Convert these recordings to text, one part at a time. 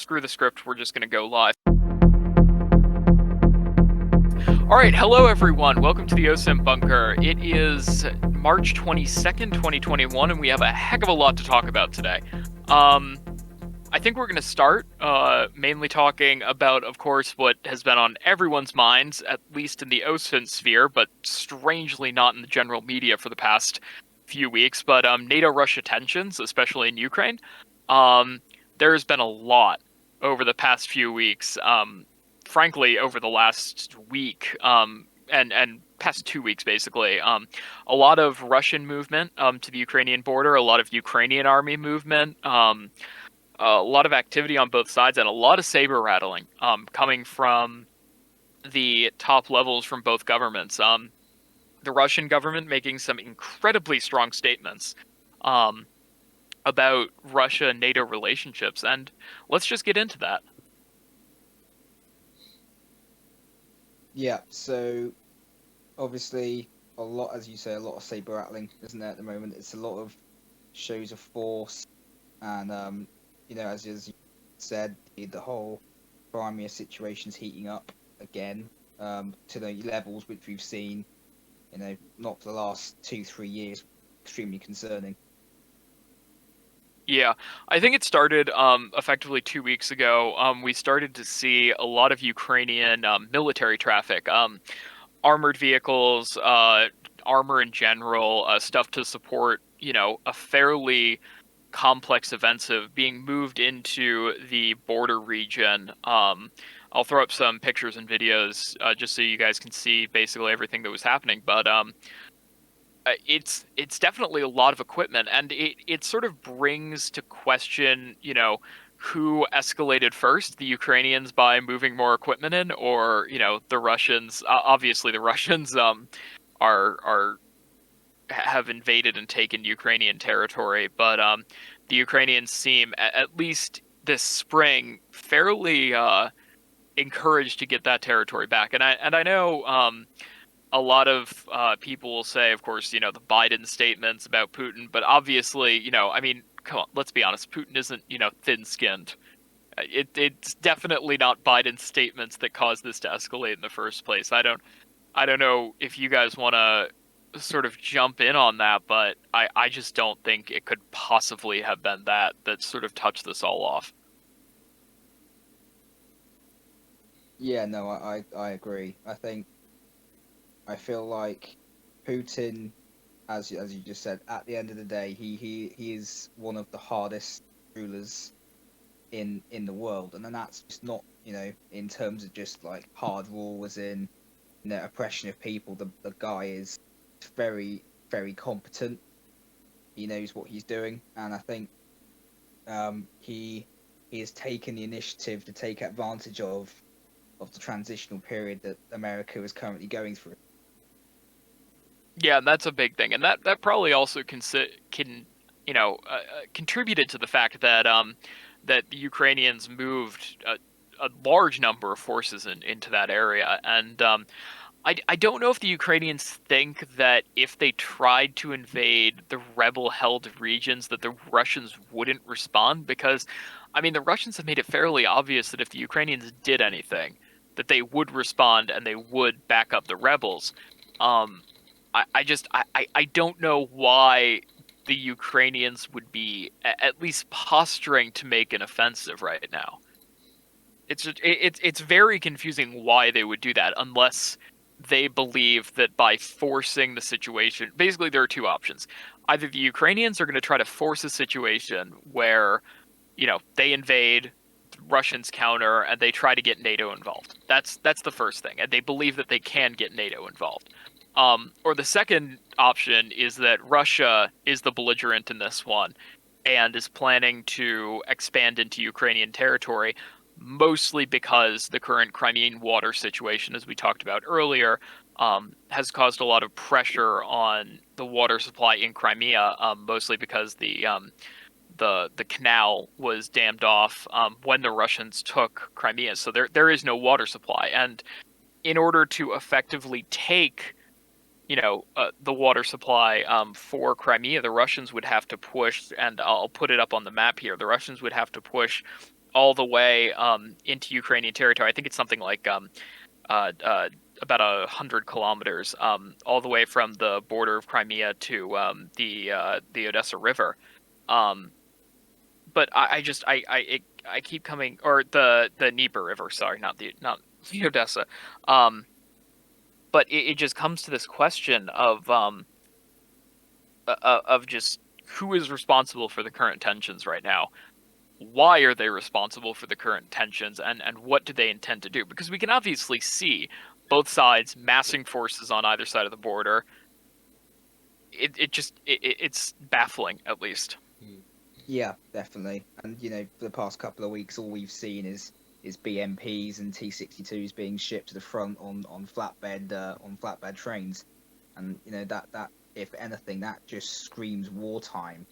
screw the script, we're just going to go live. Alright, hello everyone, welcome to the Osint Bunker. It is March 22nd, 2021, and we have a heck of a lot to talk about today. I think we're going to start mainly talking about, of course, what has been on everyone's minds, at least in the Osint sphere, but strangely not in the general media for the past few weeks, but NATO-Russia tensions, especially in Ukraine. There's been a lot over the past few weeks, frankly, over the last week, and past 2 weeks, basically. A lot of Russian movement to the Ukrainian border, a lot of Ukrainian army movement, a lot of activity on both sides, and a lot of saber rattling coming from the top levels from both governments. The Russian government making some incredibly strong statements about Russia and NATO relationships, and let's just get into that. Yeah, so obviously a lot, as you say, a lot of saber rattling, isn't there, at the moment? It's a lot of shows of force, and as you said, the whole Crimea situation's heating up again, to the levels which we've seen, not for the last 2-3 years, extremely concerning. Yeah, I think it started effectively 2 weeks ago. We started to see a lot of Ukrainian military traffic, armored vehicles, armor in general, stuff to support, a fairly complex offensive being moved into the border region. I'll throw up some pictures and videos just so you guys can see basically everything that was happening. But it's definitely a lot of equipment, and it sort of brings to question, who escalated first, the Ukrainians by moving more equipment in, or the Russians. Obviously, the Russians are have invaded and taken Ukrainian territory, but the Ukrainians seem, at least this spring, fairly encouraged to get that territory back. And I know a lot of people will say, of course, the Biden statements about Putin, but obviously, I mean, come on, let's be honest, Putin isn't, thin-skinned. It's definitely not Biden's statements that caused this to escalate in the first place. I don't know if you guys want to sort of jump in on that, but I just don't think it could possibly have been that sort of touched this all off. Yeah, no, I agree. I feel like Putin, as you just said, at the end of the day, he is one of the hardest rulers in the world, and then that's just not, in terms of just like hard rule as in, oppression of people. The guy is very, very competent. He knows what he's doing, and I think he has taken the initiative to take advantage of the transitional period that America is currently going through. Yeah, that's a big thing, and that probably also contributed to the fact that that the Ukrainians moved a large number of forces into that area, and I don't know if the Ukrainians think that if they tried to invade the rebel-held regions that the Russians wouldn't respond, because, I mean, the Russians have made it fairly obvious that if the Ukrainians did anything, that they would respond and they would back up the rebels. Um, I don't know why the Ukrainians would be at least posturing to make an offensive right now. It's very confusing why they would do that unless they believe that by forcing the situation, basically there are two options. Either the Ukrainians are going to try to force a situation where, they invade, Russians counter, and they try to get NATO involved. That's the first thing, and they believe that they can get NATO involved. Or the second option is that Russia is the belligerent in this one and is planning to expand into Ukrainian territory, mostly because the current Crimean water situation, as we talked about earlier, has caused a lot of pressure on the water supply in Crimea, mostly because the canal was dammed off when the Russians took Crimea. So there is no water supply, and in order to effectively take the water supply for Crimea, the Russians would have to push, and I'll put it up on the map here. The Russians would have to push all the way into Ukrainian territory. I think it's something like uh, uh, about 100 kilometers, all the way from the border of Crimea to the Odessa River. Um, but I keep coming, or the Dnieper River. Sorry, not the Odessa. Um, but it just comes to this question of just who is responsible for the current tensions right now. Why are they responsible for the current tensions, and what do they intend to do? Because we can obviously see both sides massing forces on either side of the border. It's baffling, at least. Mm. Yeah, definitely. And for the past couple of weeks, all we've seen is BMPs and T-62s being shipped to the front on flatbed trains, and that if anything, that just screams wartime.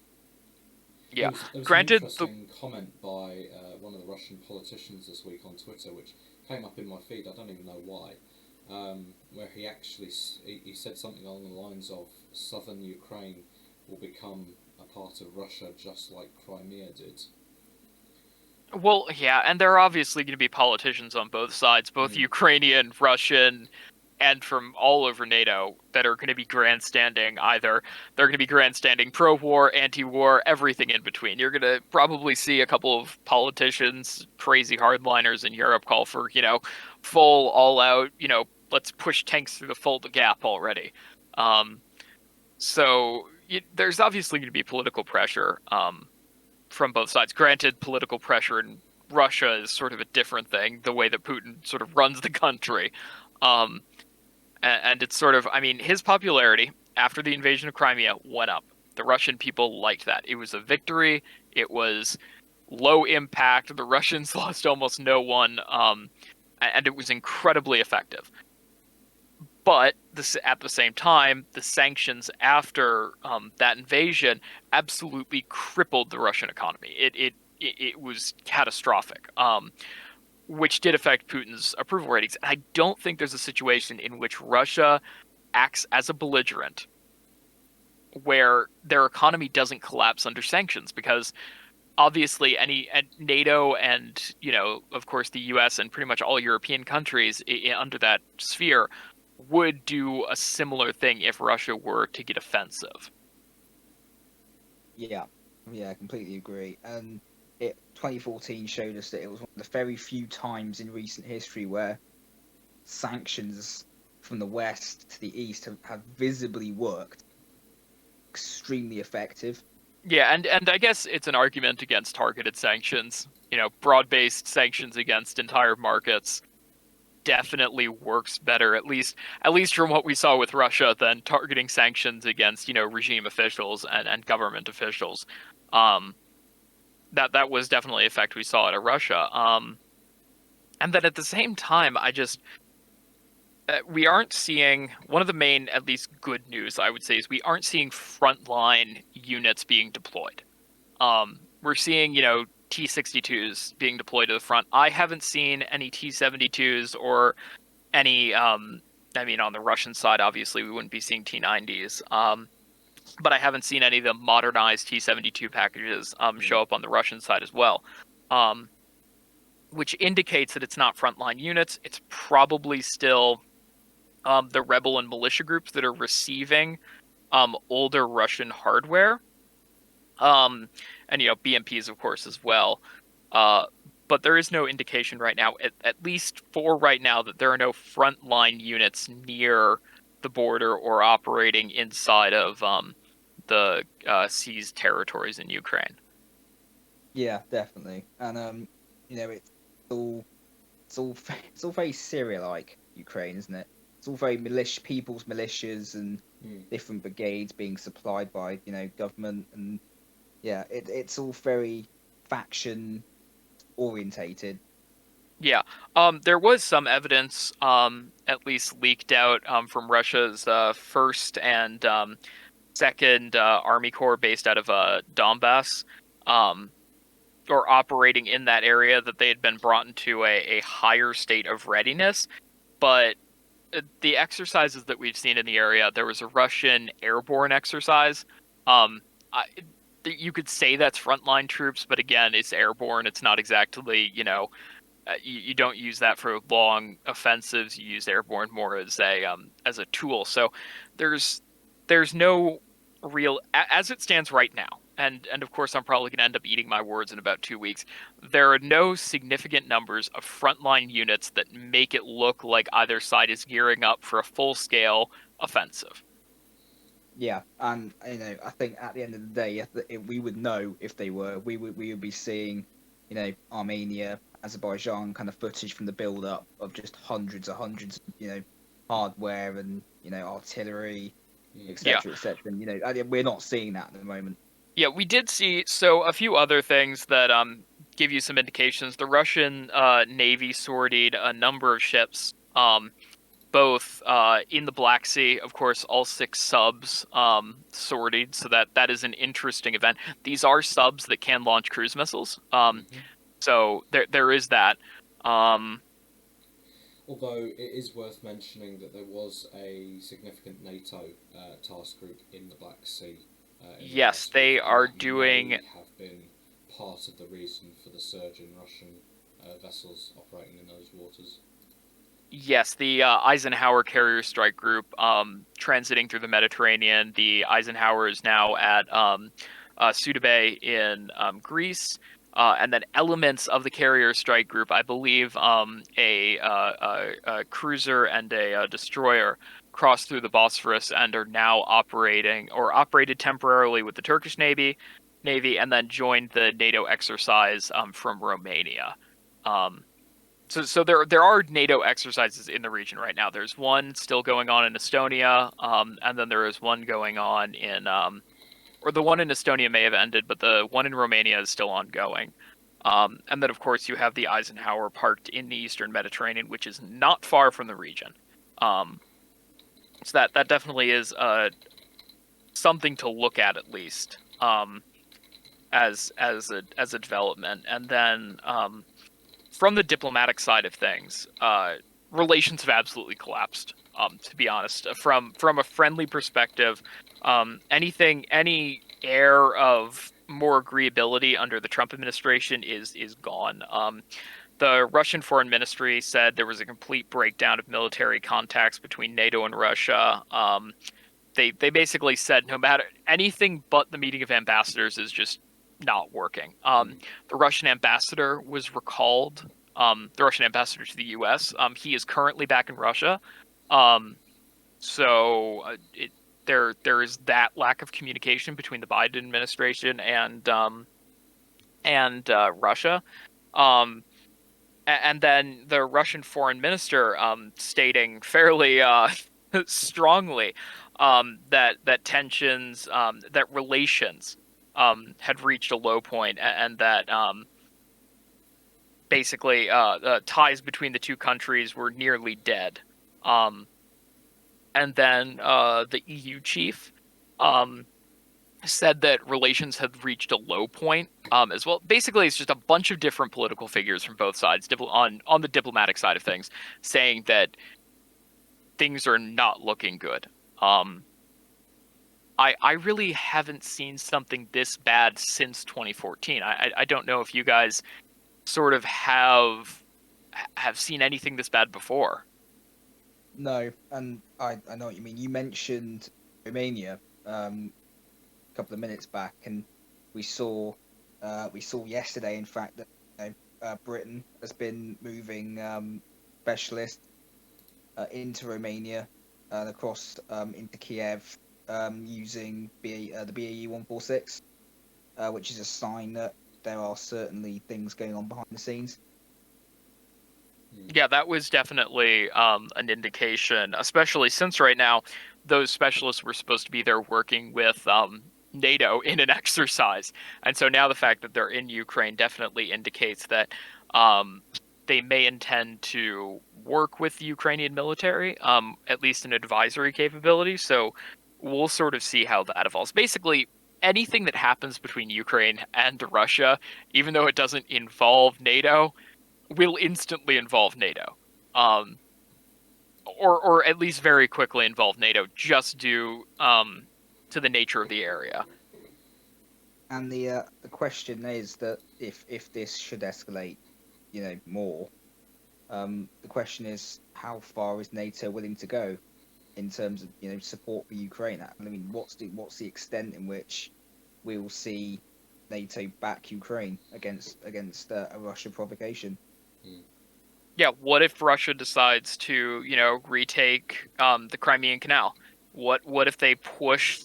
There Yeah. was there was an Granted, the interesting comment by one of the Russian politicians this week on Twitter, which came up in my feed. I don't even know why. Where he actually he said something along the lines of southern Ukraine will become a part of Russia, just like Crimea did. well, yeah, and there are obviously going to be politicians on both sides, both Mm. Ukrainian, Russian, and from all over NATO that are going to be grandstanding either. They're going to be grandstanding pro-war, anti-war, everything in between. You're going to probably see a couple of politicians, crazy hardliners in Europe call for, full all-out, let's push tanks through the Fulda Gap already. Um, there's obviously going to be political pressure from both sides. Granted, political pressure in Russia is sort of a different thing, the way that Putin sort of runs the country. Um, and it's sort of, I mean, his popularity after the invasion of Crimea went up. The Russian people liked that. It was a victory. It was low impact. The Russians lost almost no one, and it was incredibly effective. But at the same time, the sanctions after that invasion absolutely crippled the Russian economy. It was catastrophic. Which did affect Putin's approval ratings. And I don't think there's a situation in which Russia acts as a belligerent where their economy doesn't collapse under sanctions, because obviously any NATO and of course the US and pretty much all European countries under that sphere would do a similar thing if Russia were to get offensive. Yeah, yeah, I completely agree. And 2014 showed us that it was one of the very few times in recent history where sanctions from the west to the east have visibly worked, extremely effective. Yeah, and I guess it's an argument against targeted sanctions. Broad-based sanctions against entire markets definitely works better, at least from what we saw with Russia, than targeting sanctions against regime officials and government officials. Um, that was definitely an effect we saw out of Russia. And then at the same time, we aren't seeing one of the main, at least good news I would say, is we aren't seeing frontline units being deployed. We're seeing T-62s being deployed to the front. I haven't seen any T-72s or any. I mean, on the Russian side, obviously, we wouldn't be seeing T-90s. But I haven't seen any of the modernized T-72 packages Mm. show up on the Russian side as well. Um, which indicates that it's not frontline units. It's probably still the rebel and militia groups that are receiving older Russian hardware, um, and BMPs of course as well. Uh, but there is no indication right now, at least for right now, that there are no frontline units near the border or operating inside of the seized territories in Ukraine. Yeah, definitely. And all it's all it's all very Syria-like Ukraine, isn't it? It's all very people's militias and Mm. different brigades being supplied by government, and yeah, it's all very faction orientated. Yeah, there was some evidence, at least leaked out, from Russia's first and second Army Corps based out of Donbass, um, or operating in that area, that they had been brought into a higher state of readiness. But the exercises that we've seen in the area, there was a Russian airborne exercise. Um, I, you could say that's frontline troops, but again, it's airborne. It's not exactly, you don't use that for long offensives. You use airborne more as a tool. So there's there's no real, as it stands right now. And of course, I'm probably going to end up eating my words in about 2 weeks. There are no significant numbers of frontline units that make it look like either side is gearing up for a full scale offensive. Yeah, and I think at the end of the day, if we would know if they were. We would be seeing, Armenia, Azerbaijan kind of footage from the build up of just hundreds, hardware and artillery, Yeah. etc., etc. And we're not seeing that at the moment. Yeah, we did see so a few other things that give you some indications. The Russian Navy sortied a number of ships, both in the Black Sea, of course, all 6 subs sortied, so that is an interesting event. These are subs that can launch cruise missiles, Mm-hmm. so there is that. Um, Although it is worth mentioning that there was a significant NATO task group in the Black Sea in the yes, last week, they and are that doing. may have been part of the reason for the surge in Russian vessels operating in those waters. Yes, the Eisenhower Carrier Strike Group transiting through the Mediterranean. The Eisenhower is now at Sudabe in Greece, and then elements of the Carrier Strike Group, I believe, a cruiser and a destroyer crossed through the Bosphorus and are now operating or operated temporarily with the Turkish Navy, and then joined the NATO exercise from Romania. Um, so there are NATO exercises in the region right now. There's one still going on in Estonia, and then there is one going on in or the one in Estonia may have ended, but the one in Romania is still ongoing. And then of course you have the Eisenhower parked in the Eastern Mediterranean, which is not far from the region. Um, so that definitely is something to look at least, as a development. And then from the diplomatic side of things, relations have absolutely collapsed. To be honest, from a friendly perspective, any air of more agreeability under the Trump administration is gone. The Russian Foreign Ministry said there was a complete breakdown of military contacts between NATO and Russia. They basically said no matter anything but the meeting of ambassadors is just not working. The Russian ambassador was recalled. The Russian ambassador to the U.S. He is currently back in Russia. Um, there is that lack of communication between the Biden administration and Russia. Um, and then the Russian foreign minister stating fairly strongly that tensions, that relations had reached a low point, and that basically ties between the two countries were nearly dead. Um, and then the EU chief um, said that relations had reached a low point as well. Basically, it's just a bunch of different political figures from both sides on the diplomatic side of things saying that things are not looking good. Um, I really haven't seen something this bad since 2014. I don't know if you guys sort of have seen anything this bad before. No, and I know what you mean. You mentioned Romania a couple of minutes back, and we saw yesterday, in fact, that Britain has been moving specialists into Romania and across into Kiev using the BAE 146, which is a sign that there are certainly things going on behind the scenes. Yeah, that was definitely an indication, especially since right now those specialists were supposed to be there working with NATO in an exercise. And so now the fact that they're in Ukraine definitely indicates that um, they may intend to work with the Ukrainian military, at least an advisory capability. So we'll sort of see how that evolves. Basically, anything that happens between Ukraine and Russia, even though it doesn't involve NATO, will instantly involve NATO, um, or at least very quickly involve NATO, just due to the nature of the area. And the question is that if this should escalate, more, the question is how far is NATO willing to go in terms of support for Ukraine? I mean, what's the extent in which we will see NATO back Ukraine against a Russian provocation? Yeah, what if Russia decides to, retake the Crimean Canal? What if they push,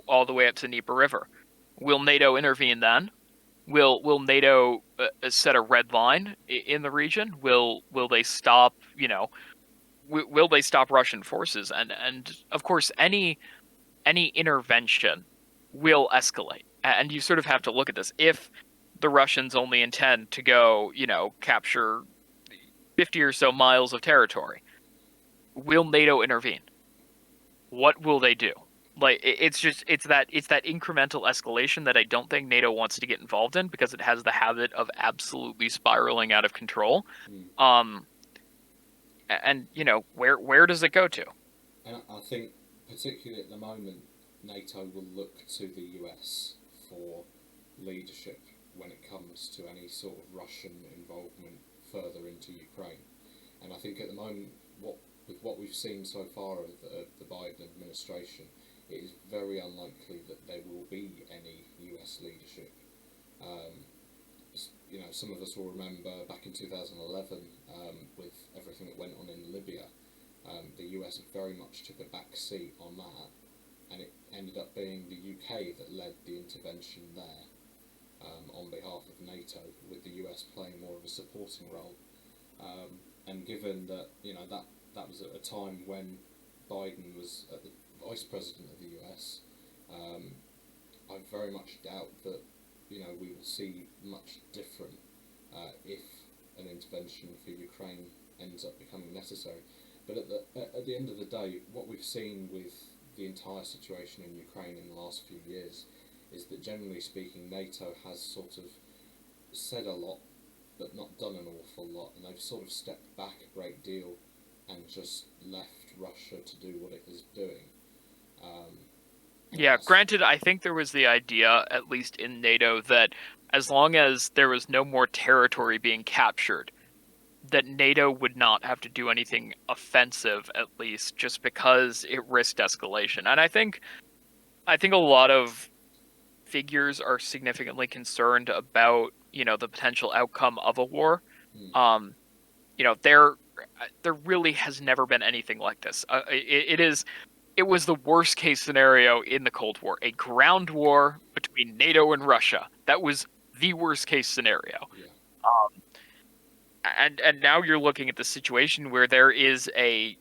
all the way up to the Dnieper River? Will NATO intervene then? Will NATO set a red line in the region? Will they stop, will they stop Russian forces? And of course, any intervention will escalate. And you sort of have to look at this. If the Russians only intend to go, capture 50 or so miles of territory, will NATO intervene? What will they do? Like it's that incremental escalation that I don't think NATO wants to get involved in because it has the habit of absolutely spiraling out of control. Um, and where does it go to? And I think, particularly at the moment, NATO will look to the US for leadership when it comes to any sort of Russian involvement further into Ukraine. And I think at the moment, with what we've seen so far of the Biden administration, it is very unlikely that there will be any US leadership. Some of us will remember back in 2011, with everything that went on in Libya, the US very much took a back seat on that, and it ended up being the UK that led the intervention there, on behalf of NATO, with the US playing more of a supporting role. And given that that was at a time when Biden was the vice president of the US, I very much doubt that we will see much different if an intervention for Ukraine ends up becoming necessary. But at the end of the day, what we've seen with the entire situation in Ukraine in the last few years is that, generally speaking, NATO has sort of said a lot but not done an awful lot, and they've sort of stepped back a great deal and just left Russia to do what it is doing. Yeah, granted, I think there was the idea, at least in NATO, that as long as there was no more territory being captured, that NATO would not have to do anything offensive, at least, just because it risked escalation. And I think a lot of figures are significantly concerned about, the potential outcome of a war. Mm. There really has never been anything like this. It was the worst case scenario in the Cold War, a ground war between NATO and Russia. That was the worst case scenario. Yeah. And now you're looking at the situation where there is a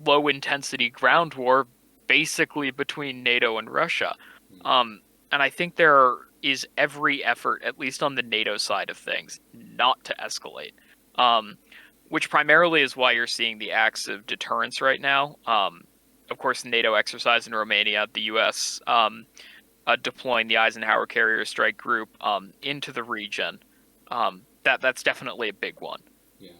low intensity ground war basically between NATO and Russia. Mm. And I think there is every effort, at least on the NATO side of things, not to escalate. Which primarily is why you're seeing the acts of deterrence right now. Of course, NATO exercise in Romania, the U.S. Deploying the Eisenhower Carrier Strike Group into the region. That's definitely a big one. Yeah,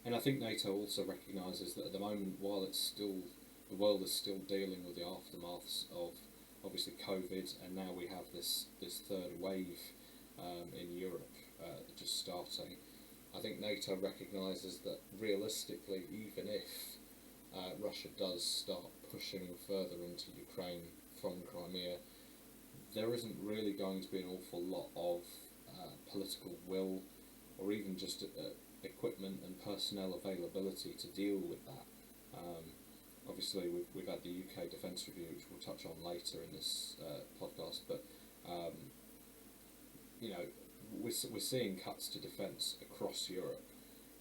and I think NATO also recognises that at the moment, while the world is still dealing with the aftermaths of obviously COVID, and now we have this third wave in Europe just starting. I think NATO recognises that realistically, even if Russia does start pushing further into Ukraine from Crimea, there isn't really going to be an awful lot of political will or even just equipment and personnel availability to deal with that. Obviously, we've had the UK Defence Review, which we'll touch on later in this podcast, but we're seeing cuts to defence across Europe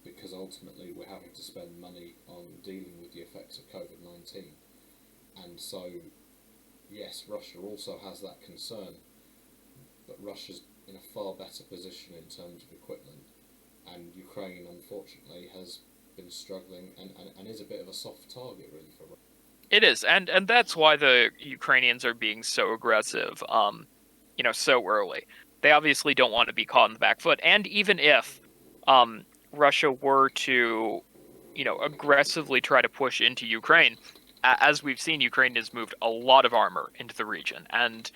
because ultimately we're having to spend money on dealing with the effects of COVID-19. And so, yes, Russia also has that concern, but Russia's in a far better position in terms of equipment, and Ukraine, unfortunately, has been struggling and is a bit of a soft target, really, for Russia. It is, and that's why the Ukrainians are being so aggressive, so early. They obviously don't want to be caught in the back foot, and even if Russia were to, aggressively try to push into Ukraine, as we've seen, Ukraine has moved a lot of armor into the region, and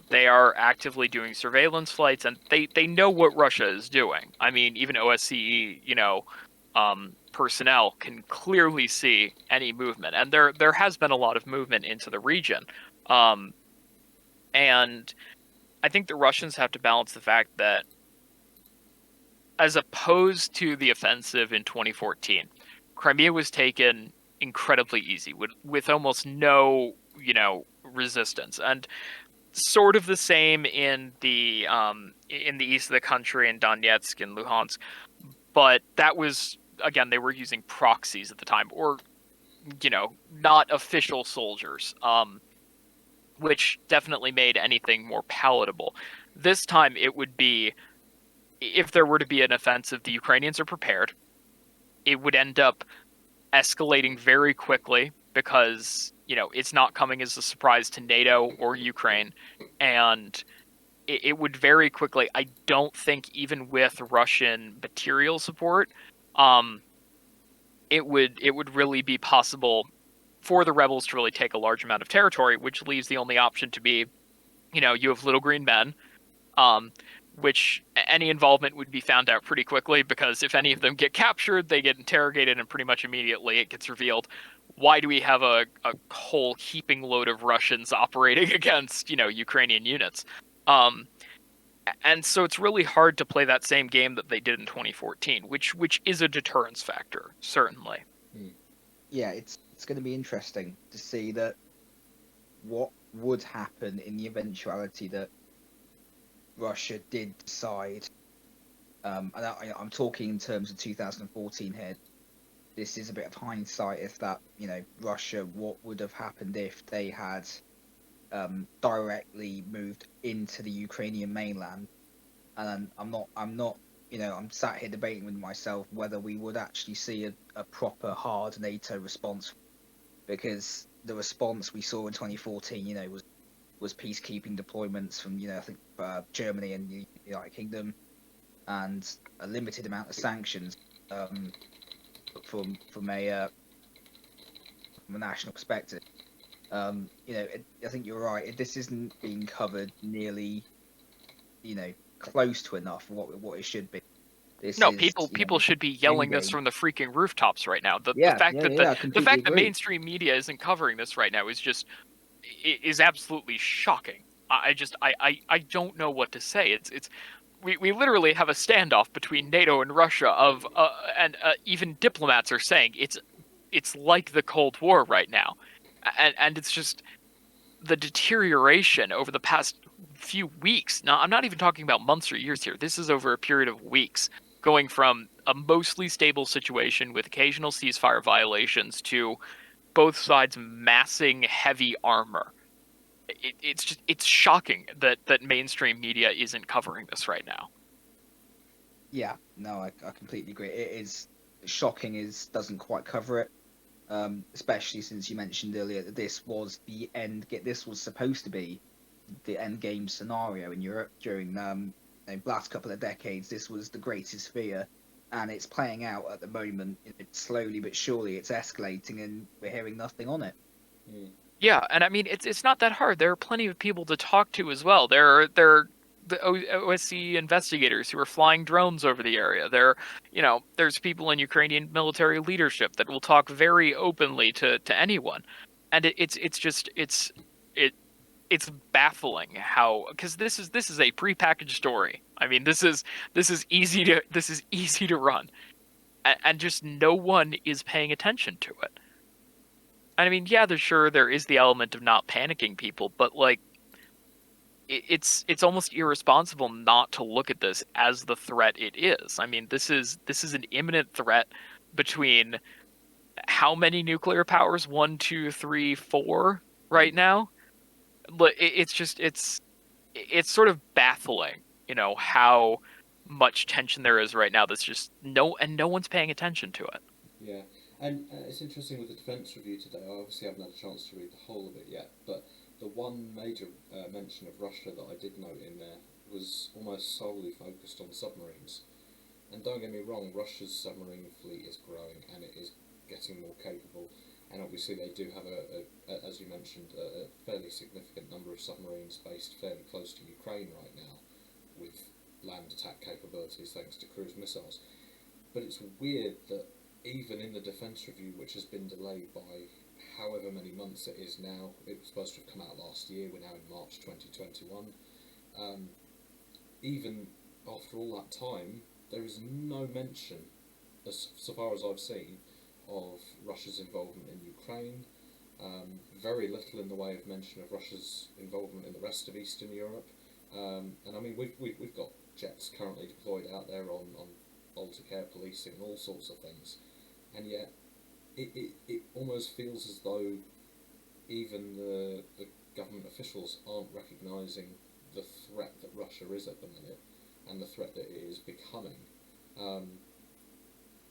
they are actively doing surveillance flights, and they know what Russia is doing. I mean, even OSCE, personnel can clearly see any movement, and there has been a lot of movement into the region. And I think the Russians have to balance the fact that, as opposed to the offensive in 2014, Crimea was taken incredibly easy with almost no, resistance, and sort of the same in the east of the country in Donetsk and Luhansk, but that was, again, they were using proxies at the time, or not official soldiers, which definitely made anything more palatable. This time it would be, if there were to be an offensive, the Ukrainians are prepared. It would end up escalating very quickly because, it's not coming as a surprise to NATO or Ukraine. And it would very quickly, I don't think, even with Russian material support, it would really be possible for the rebels to really take a large amount of territory, which leaves the only option to be, you have little green men, which any involvement would be found out pretty quickly, because if any of them get captured, they get interrogated, and pretty much immediately it gets revealed, why do we have a whole heaping load of Russians operating against, Ukrainian units? And so it's really hard to play that same game that they did in 2014, which is a deterrence factor, certainly. Yeah, it's going to be interesting to see that what would happen in the eventuality that Russia did decide. And I'm talking in terms of 2014 here. This is a bit of hindsight. If that, Russia, what would have happened if they had directly moved into the Ukrainian mainland? And I'm not, I'm sat here debating with myself whether we would actually see a proper hard NATO response, because the response we saw in 2014, was peacekeeping deployments from, I think Germany and the United Kingdom, and a limited amount of sanctions from a national perspective. I think you're right. This isn't being covered nearly, close to enough what it should be. No, people should be yelling this from the freaking rooftops right now. The fact that mainstream media isn't covering this right now is absolutely shocking. I don't know what to say. We literally have a standoff between NATO and Russia and even diplomats are saying it's like the Cold War right now, and it's just the deterioration over the past few weeks. Now, I'm not even talking about months or years here. This is over a period of weeks, going from a mostly stable situation with occasional ceasefire violations to both sides massing heavy armor. It's shocking that mainstream media isn't covering this right now. Yeah, no, I completely agree. It is shocking. Doesn't quite cover it. Especially since you mentioned earlier that this was the end. This was supposed to be the end game scenario in Europe during the last couple of decades. This was the greatest fear, and it's playing out at the moment. Slowly but surely, it's escalating, and we're hearing nothing on it. Yeah, and I mean, it's not that hard. There are plenty of people to talk to as well. There are the OSCE investigators who are flying drones over the area. There's people in Ukrainian military leadership that will talk very openly to anyone, and it's baffling how, because this is a prepackaged story. I mean, this is easy to run, and just no one is paying attention to it. I mean, yeah, there is the element of not panicking people, but it's almost irresponsible not to look at this as the threat it is. I mean, this is an imminent threat between how many nuclear powers? 1, 2, 3, 4 right now. But it's sort of baffling, how much tension there is right now. That's just no one's paying attention to it. Yeah. And it's interesting with the defence review today. I obviously haven't had a chance to read the whole of it yet, but the one major mention of Russia that I did note in there was almost solely focused on submarines. And don't get me wrong, Russia's submarine fleet is growing and it is getting more capable. and obviously they do have as you mentioned, a fairly significant number of submarines based fairly close to Ukraine right now, with land attack capabilities thanks to cruise missiles. But it's weird that even in the defence review, which has been delayed by however many months it is now, it was supposed to have come out last year, we're now in March 2021, even after all that time, there is no mention, so far as I've seen, of Russia's involvement in Ukraine. Very little in the way of mention of Russia's involvement in the rest of Eastern Europe. And I mean, we've got jets currently deployed out there on Baltic air policing and all sorts of things, and yet it almost feels as though even the government officials aren't recognising the threat that Russia is at the minute and the threat that it is becoming.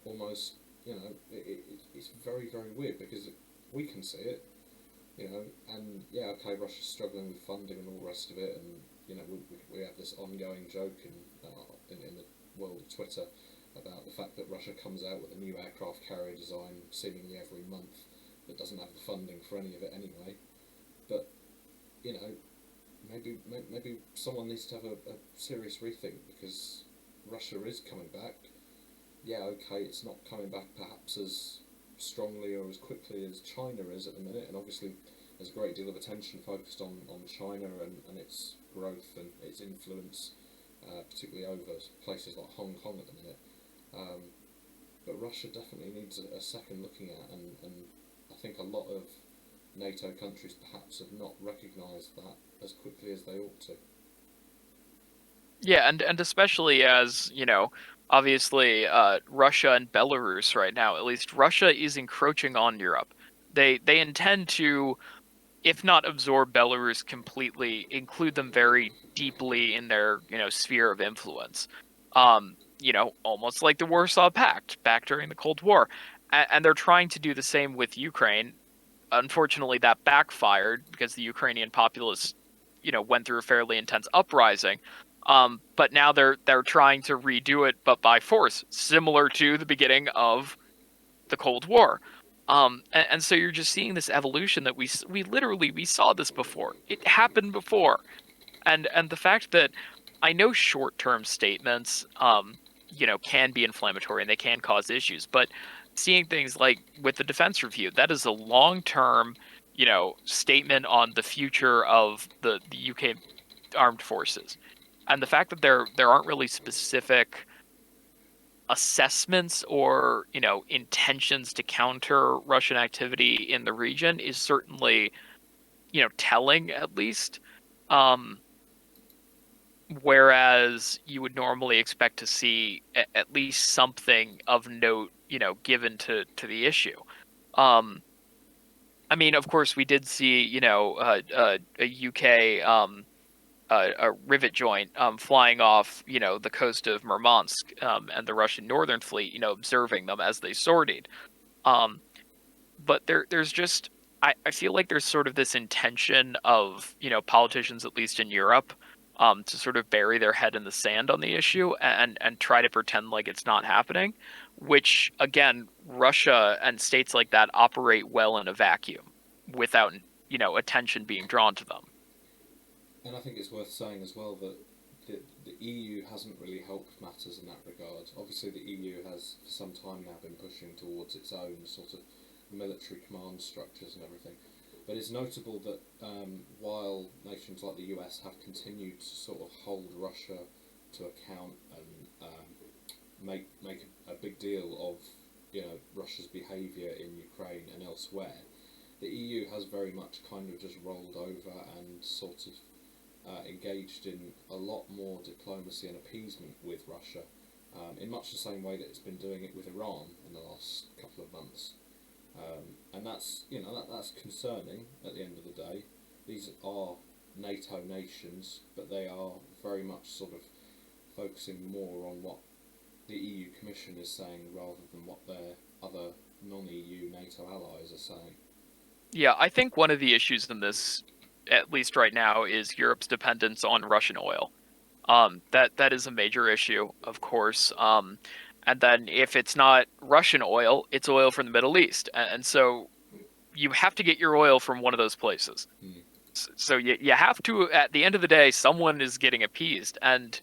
Almost, it's very, very weird because we can see it, and yeah, okay, Russia's struggling with funding and all the rest of it, and we have this ongoing joke in the world of Twitter about the fact that Russia comes out with a new aircraft carrier design seemingly every month that doesn't have the funding for any of it anyway. But maybe someone needs to have a serious rethink, because Russia is coming back. Yeah, okay, it's not coming back perhaps as strongly or as quickly as China is at the minute, and obviously there's a great deal of attention focused on China and its growth and its influence, particularly over places like Hong Kong at the minute. But Russia definitely needs a second looking at, and I think a lot of NATO countries perhaps have not recognised that as quickly as they ought to. Yeah, and especially as, obviously Russia and Belarus right now, at least Russia is encroaching on Europe. They intend to, if not absorb Belarus completely, include them very deeply in their, sphere of influence. Almost like the Warsaw Pact back during the Cold War. And they're trying to do the same with Ukraine. Unfortunately, that backfired because the Ukrainian populace, went through a fairly intense uprising. But now they're trying to redo it, but by force, similar to the beginning of the Cold War. And so you're just seeing this evolution that we saw this before. It happened before, and the fact that I know short-term statements, can be inflammatory and they can cause issues, but seeing things like with the defense review, that is a long-term, statement on the future of the UK armed forces, and the fact that there aren't really specific assessments or intentions to counter Russian activity in the region is certainly telling, at least. Um, Whereas you would normally expect to see at least something of note, given to the issue. Um, I mean, of course, we did see, a UK a rivet joint flying off, the coast of Murmansk, and the Russian Northern Fleet, observing them as they sortied. Um, but there's just I feel like there's sort of this intention of politicians, at least in Europe, to sort of bury their head in the sand on the issue and try to pretend like it's not happening, which again, Russia and states like that operate well in a vacuum without attention being drawn to them. And I think it's worth saying as well that the EU hasn't really helped matters in that regard. Obviously, the EU has for some time now been pushing towards its own sort of military command structures and everything. But it's notable that while nations like the US have continued to sort of hold Russia to account and make a big deal of Russia's behaviour in Ukraine and elsewhere, the EU has very much kind of just rolled over and sort of engaged in a lot more diplomacy and appeasement with Russia, in much the same way that it's been doing it with Iran in the last couple of months. And that's that's concerning at the end of the day. These are NATO nations, but they are very much sort of focusing more on what the EU Commission is saying rather than what their other non-EU NATO allies are saying. Yeah, I think one of the issues in this, at least right now, is Europe's dependence on Russian oil. That is a major issue, of course. And then if it's not Russian oil, it's oil from the Middle East, and so you have to get your oil from one of those places. Hmm. So you have to, at the end of the day, someone is getting appeased. And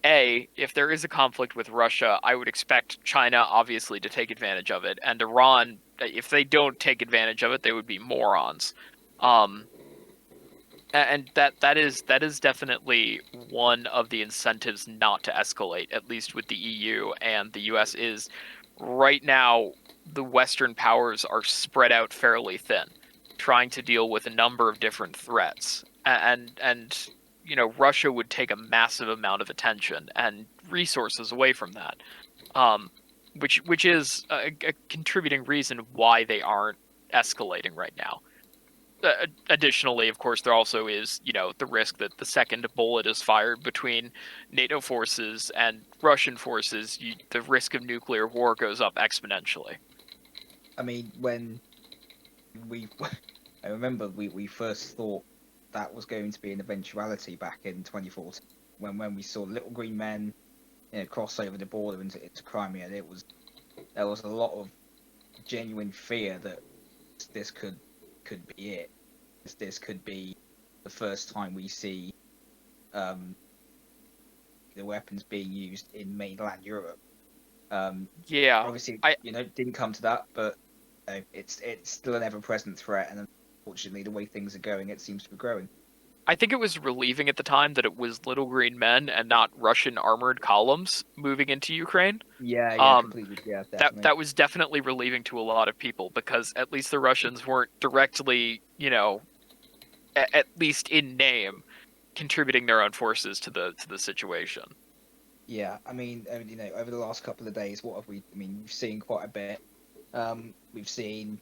if there is a conflict with Russia, I would expect China, obviously, to take advantage of it. And Iran, if they don't take advantage of it, they would be morons. And that is definitely one of the incentives not to escalate, at least with the EU and the US, is right now the Western powers are spread out fairly thin, trying to deal with a number of different threats. And Russia would take a massive amount of attention and resources away from that. Um, which is a contributing reason why they aren't escalating right now. Additionally, of course, there also is, the risk that the second a bullet is fired between NATO forces and Russian forces, the risk of nuclear war goes up exponentially. I mean, when we, I remember we first thought that was going to be an eventuality back in 2014 when we saw little green men, cross over the border into Crimea. There was a lot of genuine fear that this could be it. This could be the first time we see the weapons being used in mainland Europe. Yeah, Obviously, I didn't come to that, but it's still an ever-present threat, and unfortunately, the way things are going, it seems to be growing. I think it was relieving at the time that it was little green men and not Russian armored columns moving into Ukraine. Yeah, Um, completely, yeah, that definitely. that was definitely relieving to a lot of people because at least the Russians weren't directly, at least in name, contributing their own forces to the situation. Yeah, I mean, over the last couple of days, what have we? I mean, we've seen quite a bit. We've seen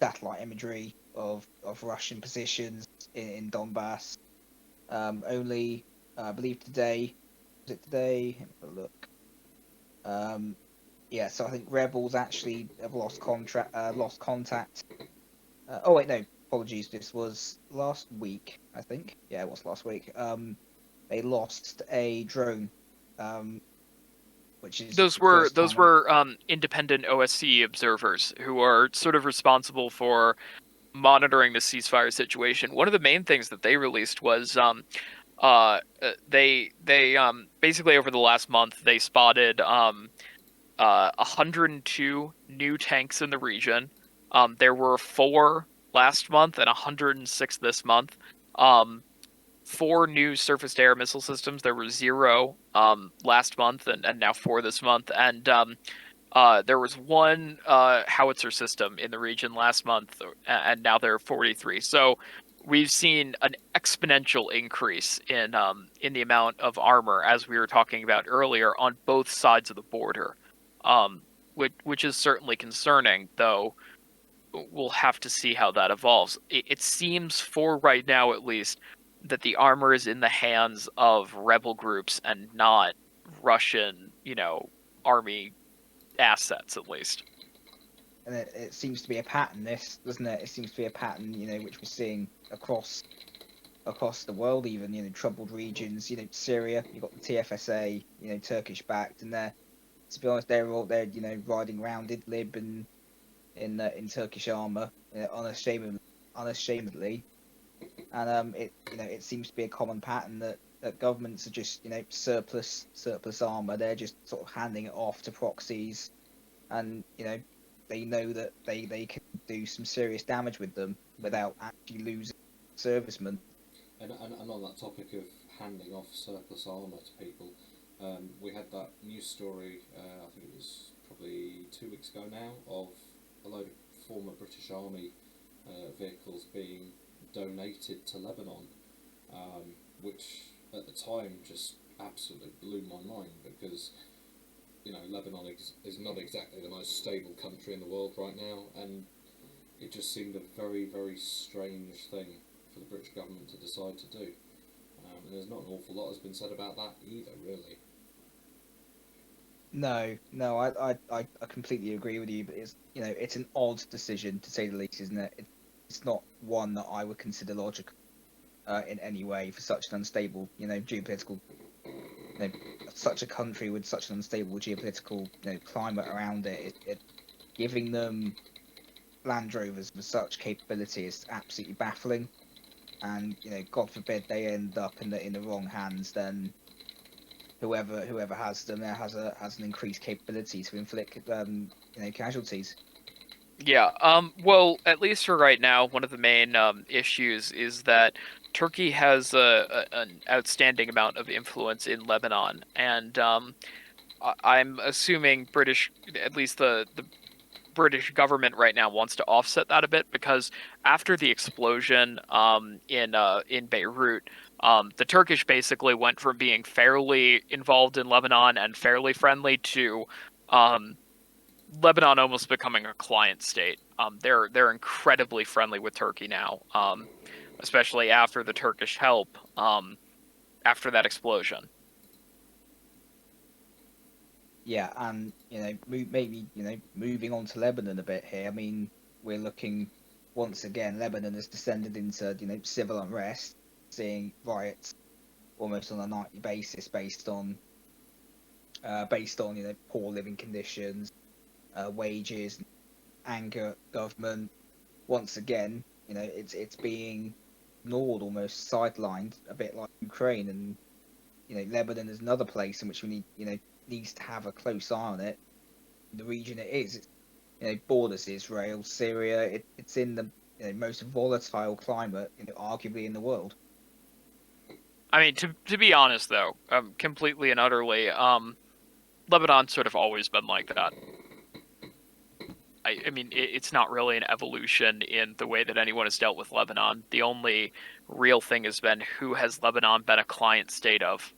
satellite imagery of Russian positions in Donbass. Only, I believe today, was it today? Let me have a look. Yeah, so I think rebels actually have lost contact. Oh wait, no, apologies. This was last week, I think. Yeah, it was last week. They lost a drone, um, which is Those the were first those time. were independent OSC observers who are sort of responsible for monitoring the ceasefire situation. One of the main things that they released was they basically over the last month they spotted 102 new tanks in the region. There were 4 last month and 106 this month. Um, 4 new surface-to-air missile systems. There were 0 last month and now 4 this month. And there was 1 howitzer system in the region last month, and now there are 43. So we've seen an exponential increase in the amount of armor, as we were talking about earlier, on both sides of the border, um, which is certainly concerning, though we'll have to see how that evolves. It seems, for right now at least, that the armor is in the hands of rebel groups and not Russian, army assets, at least. And it seems to be a pattern. This doesn't it? It seems to be a pattern, which we're seeing across the world, even troubled regions. Syria. You've got the TFSA, Turkish backed, and they're to be honest, they're riding around Idlib and in Turkish armor, unashamedly, and it seems to be a common pattern that governments are just surplus armor. They're just sort of handing it off to proxies, and they know that they can do some serious damage with them without actually losing servicemen. And on that topic of handing off surplus armour to people, we had that news story, I think it was probably 2 weeks ago now, of a load of former British Army vehicles being donated to Lebanon, which at the time just absolutely blew my mind because Lebanon is not exactly the most stable country in the world right now, and it just seemed a very, very strange thing for the British government to decide to do. And there's not an awful lot has been said about that either, really. No, I completely agree with you, but it's an odd decision to say the least, isn't it? It's not one that I would consider logical in any way for such an unstable, geopolitical, such a country with such an unstable geopolitical, climate around it. Giving them Land Rovers with such capability is absolutely baffling. And God forbid they end up in the wrong hands, then whoever has them there has an increased capability to inflict casualties. Yeah. Well, at least for right now, one of the main issues is that Turkey has an outstanding amount of influence in Lebanon, and I'm assuming British, at least the British government right now wants to offset that a bit, because after the explosion in Beirut, the Turkish basically went from being fairly involved in Lebanon and fairly friendly to um, Lebanon almost becoming a client state. They're incredibly friendly with Turkey now, especially after the Turkish help after that explosion. Yeah, and maybe moving on to Lebanon a bit here. I mean, we're looking once again. Lebanon has descended into civil unrest, seeing riots almost on a nightly basis based on poor living conditions, wages, anger at government. Once again, it's being ignored, almost sidelined, a bit like Ukraine. And Lebanon is another place in which we needs to have a close eye on it. The region it is, borders Israel, Syria. It's in the most volatile climate, arguably in the world. I mean, to be honest though, completely and utterly, Lebanon's sort of always been like that. I mean, it's not really an evolution in the way that anyone has dealt with Lebanon. The only real thing has been, who has Lebanon been a client state of?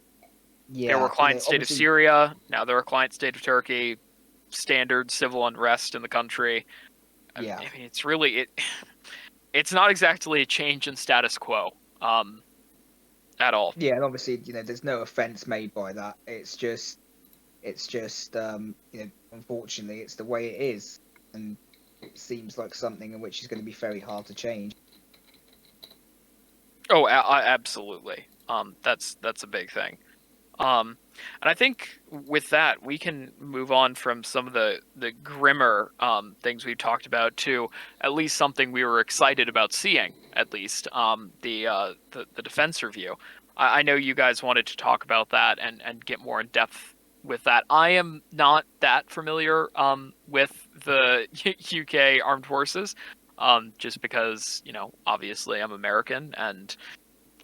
They were a Yeah, client state of obviously, Syria. Now they're a client state of Turkey. Standard civil unrest in the country. I yeah, mean, it's really it. It's not exactly a change in status quo, at all. yeah, and obviously, there's no offense made by that. It's just, unfortunately, it's the way it is, and it seems like something in which is going to be very hard to change. Oh, absolutely. That's a big thing. And I think with that, we can move on from some of the grimmer things we've talked about to at least something we were excited about seeing. At least the defense review. I know you guys wanted to talk about that and get more in depth with that. I am not that familiar with the UK armed forces, just because obviously I'm American, and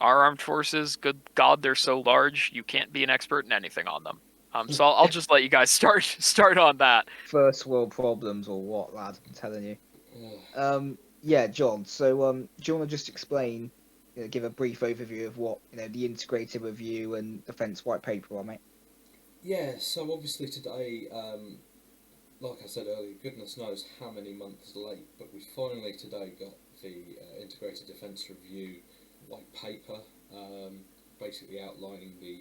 our armed forces, good God, they're so large, you can't be an expert in anything on them. So I'll just let you guys start on that. First world problems or what, lad? I'm telling you. Ugh. Yeah, John. So, do you want to just explain, give a brief overview of what the integrated review and defence white paper are, mate? Yeah, so obviously today, like I said earlier, goodness knows how many months late, but we finally today got the Integrated Defence Review white paper, basically outlining the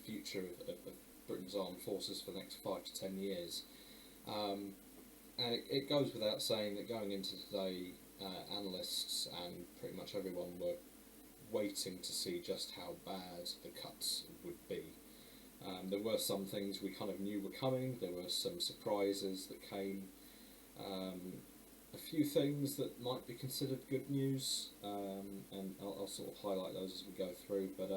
future of Britain's armed forces for the next 5 to 10 years. Um, and it goes without saying that going into today, analysts and pretty much everyone were waiting to see just how bad the cuts would be. There were some things we kind of knew were coming, there were some surprises that came, a few things that might be considered good news, and I'll sort of highlight those as we go through, but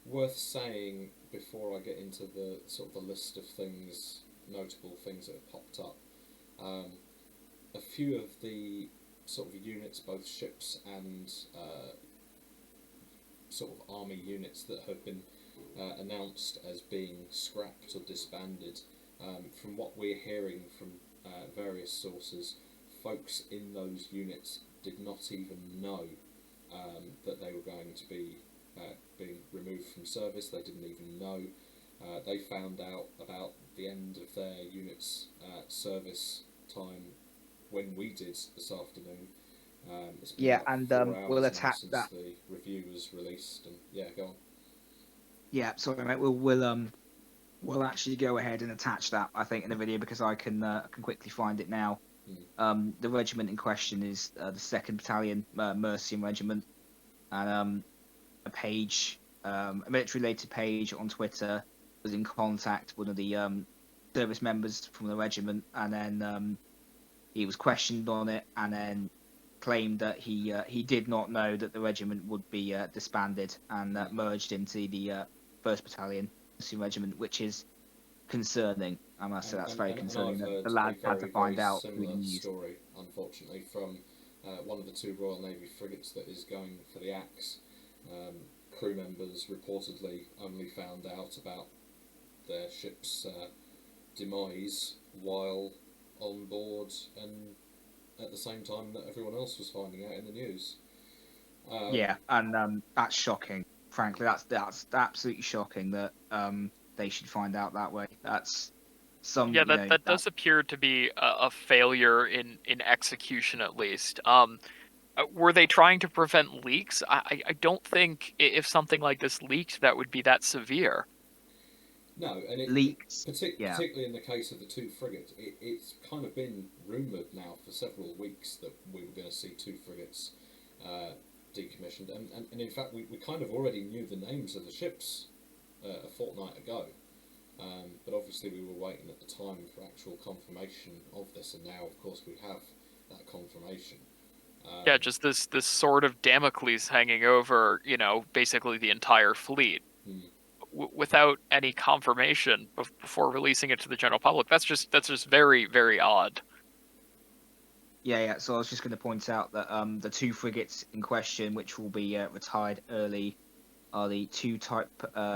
worth saying before I get into the sort of the list of things, notable things that have popped up, a few of the sort of units, both ships and sort of army units that have been announced as being scrapped or disbanded. From what we're hearing from various sources, folks in those units did not even know that they were going to be being removed from service. They didn't even know. They found out about the end of their unit's service time when we did this afternoon. It's been Yeah, about and 4 hours we'll now attack since that. the review was released, and yeah, go on. Yeah, sorry, mate. We'll actually go ahead and attach that, I think, in the video because I can quickly find it now. The regiment in question is the Second Battalion Mercian Regiment, and a military-related page on Twitter was in contact with one of the service members from the regiment, and then He was questioned on it and then claimed that he did not know that the regiment would be disbanded and merged into the 1st Battalion Regiment, which is concerning. I must say that's very And concerning I've that heard the a lads had to very, very find out through the similar news. story, unfortunately, from one of the 2 Royal Navy frigates that is going for the Axe. Crew members reportedly only found out about their ship's demise while on board and at the same time that everyone else was finding out in the news. Yeah, and that's shocking. Frankly, that's absolutely shocking that they should find out that way. That's Yeah, that that that does appear to be a failure in execution at least. Were they trying to prevent leaks? I don't think if something like this leaked, that would be that severe. No, and leaks. Yeah, particularly in the case of the 2 frigates, it's kind of been rumoured now for several weeks that we were going to see 2 frigates decommissioned, and in fact we kind of already knew the names of the ships a fortnight ago, but obviously we were waiting at the time for actual confirmation of this, and now of course we have that confirmation. Yeah, just this sword of Damocles hanging over, basically the entire fleet Hmm. without any confirmation before releasing it to the general public. That's just very, very odd. yeah. So I was just going to point out that the 2 frigates in question, which will be retired early, are the 2 Type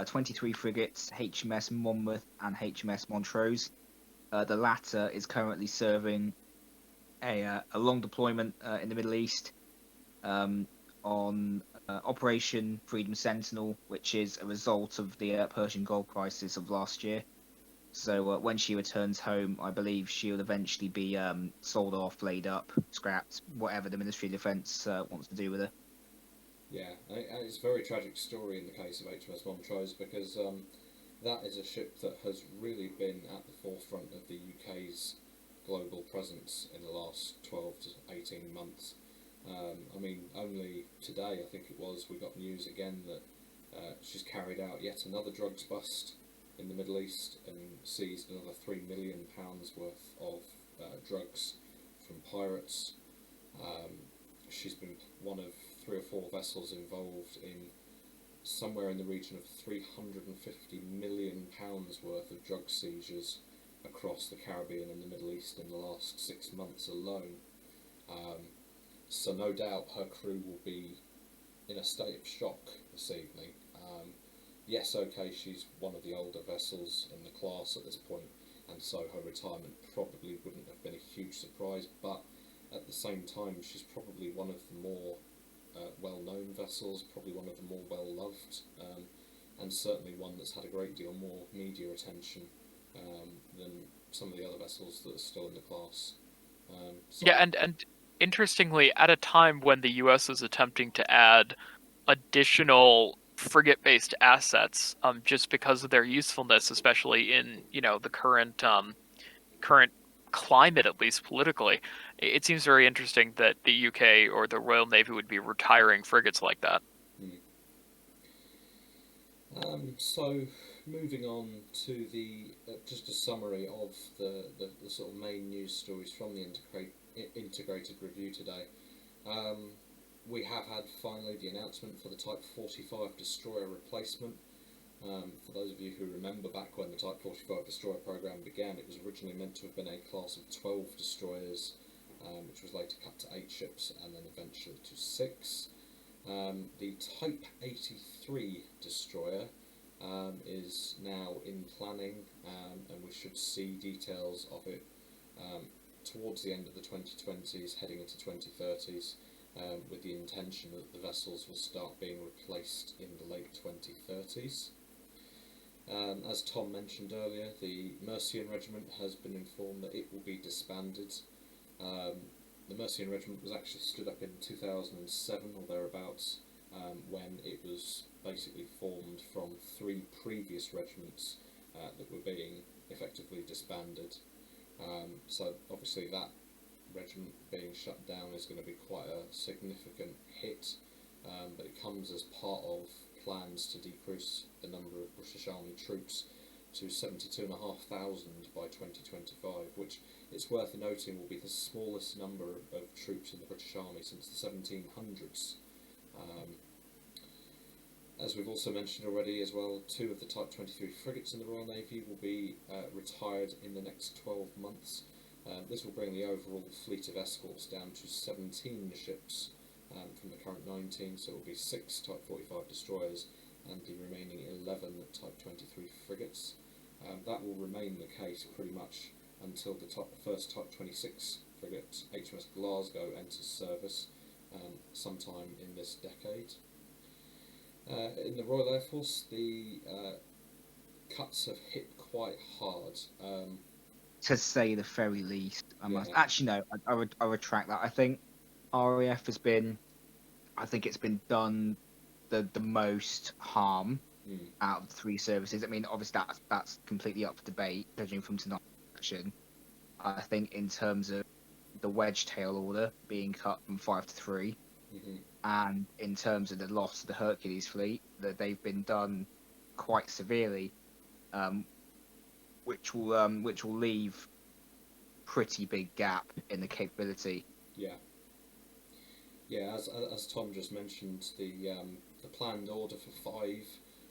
23 frigates, HMS Monmouth and HMS Montrose. The latter is currently serving a long deployment in the Middle East on Operation Freedom Sentinel, which is a result of the Persian Gulf crisis of last year. So when she returns home, I believe she'll eventually be sold off, laid up, scrapped, whatever the Ministry of Defence wants to do with her. Yeah, and it's a very tragic story in the case of HMS Montrose because that is a ship that has really been at the forefront of the UK's global presence in the last 12 to 18 months. I mean, only today, I think it was, we got news again that she's carried out yet another drugs bust in the Middle East and seized another £3 million worth of drugs from pirates. She's been one of 3 or 4 vessels involved in somewhere in the region of £350 million worth of drug seizures across the Caribbean and the Middle East in the last 6 months alone. So no doubt her crew will be in a state of shock this evening. Yes, okay, she's one of the older vessels in the class at this point, and so her retirement probably wouldn't have been a huge surprise, but at the same time she's probably one of the more well-known vessels, probably one of the more well-loved, and certainly one that's had a great deal more media attention than some of the other vessels that are still in the class. Yeah, and interestingly, at a time when the U.S. is attempting to add additional frigate-based assets, just because of their usefulness, especially in the current climate, at least politically, it seems very interesting that the UK or the Royal Navy would be retiring frigates like that. So moving on to the just a summary of the sort of main news stories from the integrated review today. We have had finally the announcement for the Type 45 destroyer replacement. For those of you who remember back when the Type 45 destroyer program began, it was originally meant to have been a class of 12 destroyers, which was later cut to 8 ships and then eventually to 6. The Type 83 destroyer is now in planning, and we should see details of it towards the end of the 2020s, heading into 2030s, with the intention that the vessels will start being replaced in the late 2030s. As Tom mentioned earlier, the Mercian Regiment has been informed that it will be disbanded. The Mercian Regiment was actually stood up in 2007 or thereabouts, when it was basically formed from 3 previous regiments that were being effectively disbanded. So obviously that regiment being shut down is going to be quite a significant hit, but it comes as part of plans to decrease the number of British Army troops to 72,500 by 2025, which it's worth noting will be the smallest number of troops in the British Army since the 1700s. As we've also mentioned already as well, 2 of the Type 23 frigates in the Royal Navy will be retired in the next 12 months. This will bring the overall fleet of escorts down to 17 ships from the current 19, so it will be 6 Type 45 destroyers and the remaining 11 Type 23 frigates. That will remain the case pretty much until the first Type 26 frigate, HMS Glasgow, enters service sometime in this decade. In the Royal Air Force, the cuts have hit quite hard. To say the very least, I must. Yeah. Actually, no, I retract that. I think RAF has been, I think it's been done the most harm out of the 3 services. I mean, obviously that's completely up for debate, judging from tonight's action. I think in terms of the wedge tail order being cut from 5 to 3, and in terms of the loss of the Hercules fleet, that they've been done quite severely, which will leave pretty big gap in the capability. Yeah. As Tom just mentioned, the planned order for 5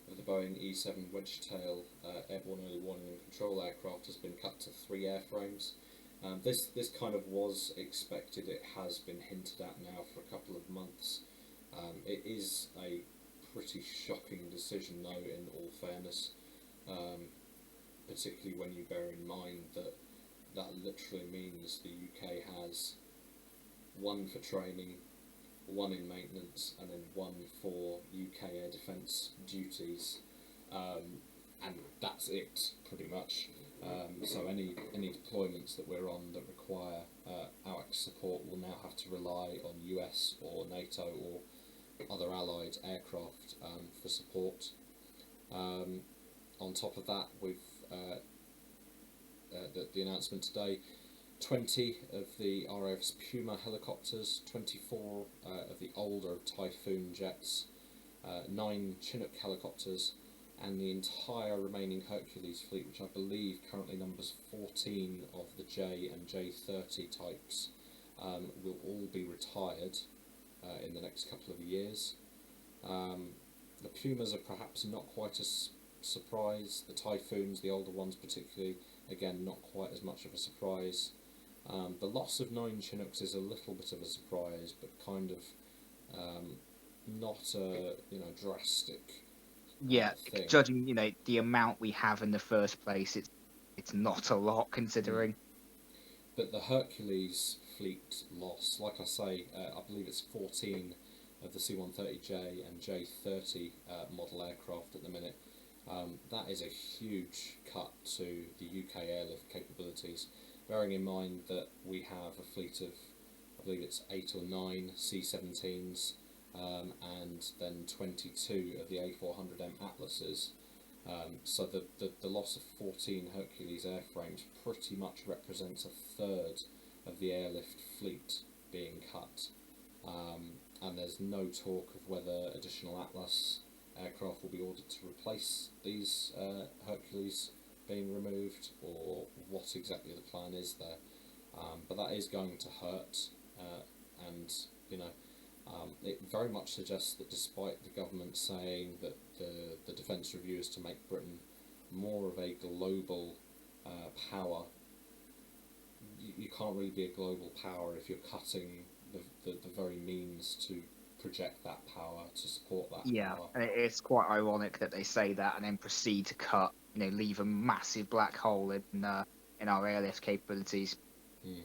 of the Boeing E-7 wedge-tail airborne early warning and control aircraft has been cut to 3 airframes. This kind of was expected. It has been hinted at now for a couple of months. It is a pretty shocking decision, though, in all fairness, particularly when you bear in mind that literally means the UK has 1 for training, 1 in maintenance, and then 1 for UK air defence duties, and that's it pretty much. So any deployments that we're on that require AWACS support will now have to rely on US or NATO or other allied aircraft for support. On top of that, we've the announcement today, 20 of the RAF's Puma helicopters, 24 of the older Typhoon jets, 9 Chinook helicopters, and the entire remaining Hercules fleet, which I believe currently numbers 14 of the J and J30 types, will all be retired in the next couple of years. The Pumas are perhaps not quite a surprise. The Typhoons, the older ones particularly, again, not quite as much of a surprise. The loss of 9 Chinooks is a little bit of a surprise, but kind of not a drastic thing. Judging the amount we have in the first place, it's not a lot considering. But the Hercules fleet loss, like I say, I believe it's 14 of the C-130J and J30 model aircraft at the minute. That is a huge cut to the UK airlift capabilities, bearing in mind that we have a fleet of, I believe it's 8 or 9 C-17s, and then 22 of the A400M Atlases. So the loss of 14 Hercules airframes pretty much represents a third of the airlift fleet being cut. And there's no talk of whether additional Atlas aircraft will be ordered to replace these Hercules being removed, or what exactly the plan is there. But that is going to hurt, and it very much suggests that despite the government saying that the defence review is to make Britain more of a global power, you can't really be a global power if you're cutting the very means to project that power, to support that power. And it's quite ironic that they say that and then proceed to cut, leave a massive black hole in our airlift capabilities.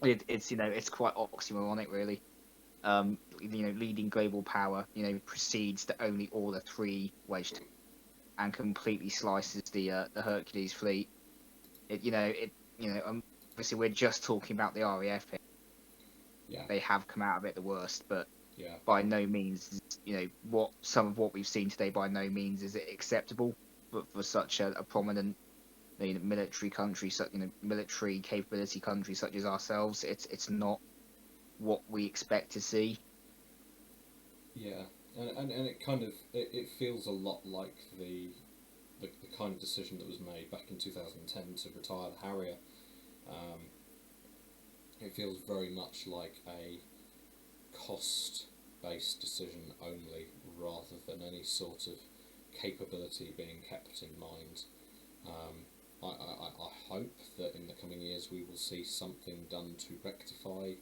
It's quite oxymoronic, really. Leading global power, proceeds to only order 3 wedged and completely slices the Hercules fleet. Obviously we're just talking about the RAF here. Yeah. They have come out of it the worst, but yeah. by no means, some of what we've seen today, by no means is it acceptable. But for such a prominent, military country, military capability country such as ourselves, it's not what we expect to see. Yeah, and it kind of it feels a lot like the the kind of decision that was made back in 2010 to retire the Harrier. It feels very much like a cost-based decision only, rather than any sort of capability being kept in mind. I hope that in the coming years we will see something done to rectify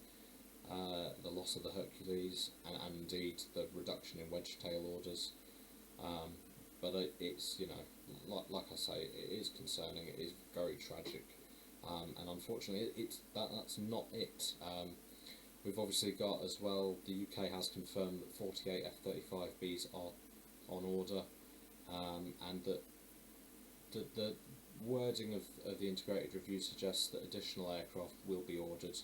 the loss of the Hercules and indeed the reduction in wedge tail orders. But it's, you know, like I say, it is concerning. It is very tragic, and unfortunately, that's not it. We've obviously got as well. The UK has confirmed that 48 F-35Bs are on order, and that the wording of the integrated review suggests that additional aircraft will be ordered.